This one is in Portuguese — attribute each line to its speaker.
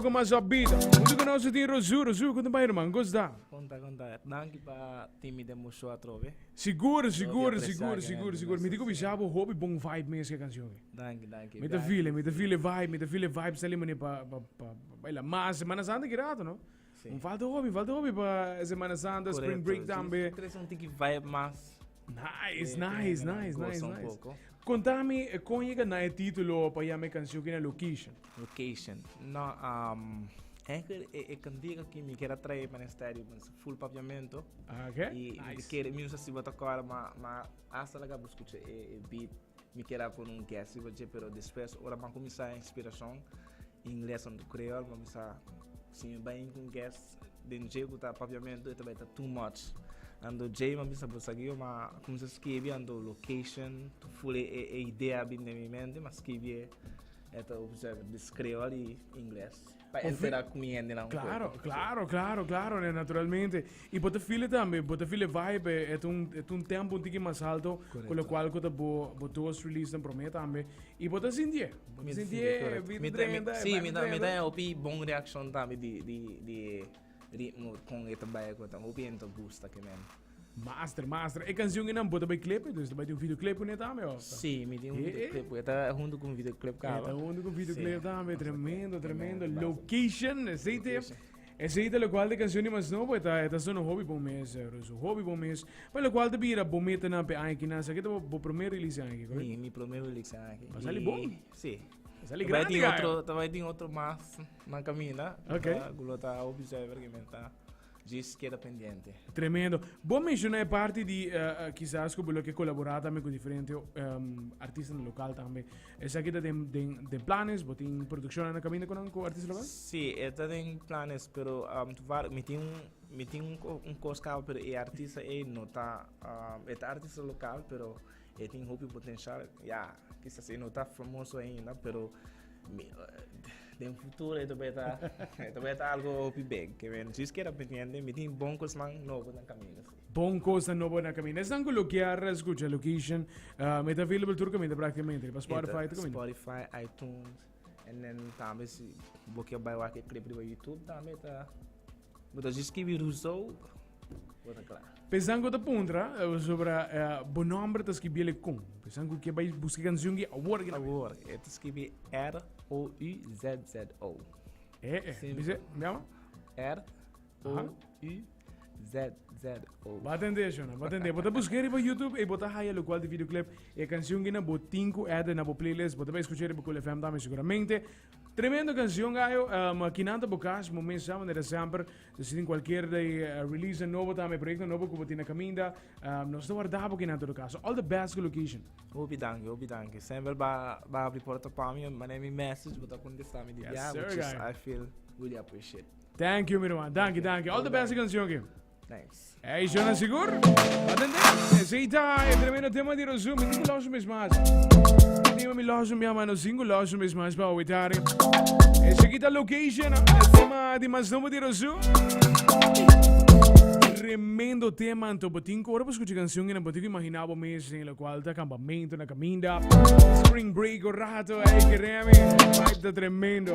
Speaker 1: pouco mais upbeat. Muito que nós temos Rouzzo, quando vai, irmão, gosta?
Speaker 2: Conta. Danke para time de Musho a trove.
Speaker 1: Seguro. Me digo bisabo, hobby bom vibe mesmo que a canção.
Speaker 2: Danke.
Speaker 1: Me te file vibe, sali mane pa baila mas Semana Santa girato, no? Não falta hobby para Semana Santa, Spring Break também.
Speaker 2: Cresce tipo vibe mais.
Speaker 1: Nice. Contame, conhega na título para a minha canção que é Location.
Speaker 2: No, é cantiga que me quer atrair para o estádio, full paviamento.
Speaker 1: Ok,
Speaker 2: E quer me usar se botar agora, mas hasta lá que eu escuto beat, me quer pôr guest, pero depois, ora para começar a inspiração, em inglês ou creole, mas se me vai com guest, dentro do paviamento, também está too much. Ando Jay ma bisa bosagio ma come se scrivi ando location tu full idea bin na minha mente mas scrivi observe creole inglês para entrar com minha mente não.
Speaker 1: Claro, né, naturalmente. E bota file também, vibe é um tempo um pouquinho mais alto, com o qual que botou os release também também. E bota sentir,
Speaker 2: me dá opi bom reação também de ritmo com esta baia com então opi então gusta que mesmo.
Speaker 1: Master. E canção que não bota bem clipe, então vai ter um videoclipe né também, ó.
Speaker 2: Sim, me tem um videoclipe, tá junto com um videoclipe cara.
Speaker 1: Tá junto com um videoclipe também, tremendo. Location, aceita o qual de canção mas não, tá só no hobby bom mês, hobby bom mês. Pelo qual de bira bom meta na pe aqui na saqueta o primeiro release aqui, correto?
Speaker 2: Mi primeiro release aqui.
Speaker 1: Mas ali bom?
Speaker 2: Sim.
Speaker 1: Também
Speaker 2: tem outro mais na caminha.
Speaker 1: Ok.
Speaker 2: Gulo tá observar que menta. Diz que era pendente.
Speaker 1: Tremendo. Bom mencionar parte de quizás como que colabora também com diferentes artistas no local também. Essa aqui tem planos, tem produção na caminha com artistas locais?
Speaker 2: Sim, tem planos, pero me tem um coscal, pero é artista não tá é artista local, pero tem muito potencial. Quizás não tá famoso ainda, pero no futuro vai estar algo big, que vem. Diz que era pendente, me tem bom coisa novo na caminho.
Speaker 1: Bom coisa novo na caminho. Estão colocando, escucha, location, me está available turcamente praticamente, para
Speaker 2: Spotify, iTunes, and then também se você vai lá que clipe do YouTube, também tá. Mas diz que Rouzzo, bota claro.
Speaker 1: Pensando da puntra sobre bom nome tá escrever com. Pensando que vai buscar canção que award.
Speaker 2: É escrever Rouzzo.
Speaker 1: Dice, me chama?
Speaker 2: Rouzzo.
Speaker 1: Vai atender. Bota buscar para YouTube e bota aí o qual de videoclip e canção que na botinco é na playlist, bota para escutar para o FM também seguramente. Tremendo canção, gaio, maquinando bocas, momento sábado de sempre, se tem qualquer release novo também, projeto novo que botar na caminha, nós estamos guardando maquinando do caso. All the best location.
Speaker 2: Obidanke. Sempre vai abrir porta para mim, mandar me message, botar contestar me which is I feel really appreciate.
Speaker 1: Thank you, meu irmão. Danke. All the best canção aqui.
Speaker 2: Thanks.
Speaker 1: É isso, não é seguro? Atender. Esse aí é tremendo tema de Rouzzo, me digo logo mesmo mais. Me logo minha mano, singo logo mesmo mais para o Itália. Esse aqui tá location, tema de mais novo de Rouzzo. Tremendo tema, então botinho, ora para escutar canção que não botinho imaginava mesmo, no qual tá acampamento na caminha, spring break o rato, que reme, vibe tá tremendo.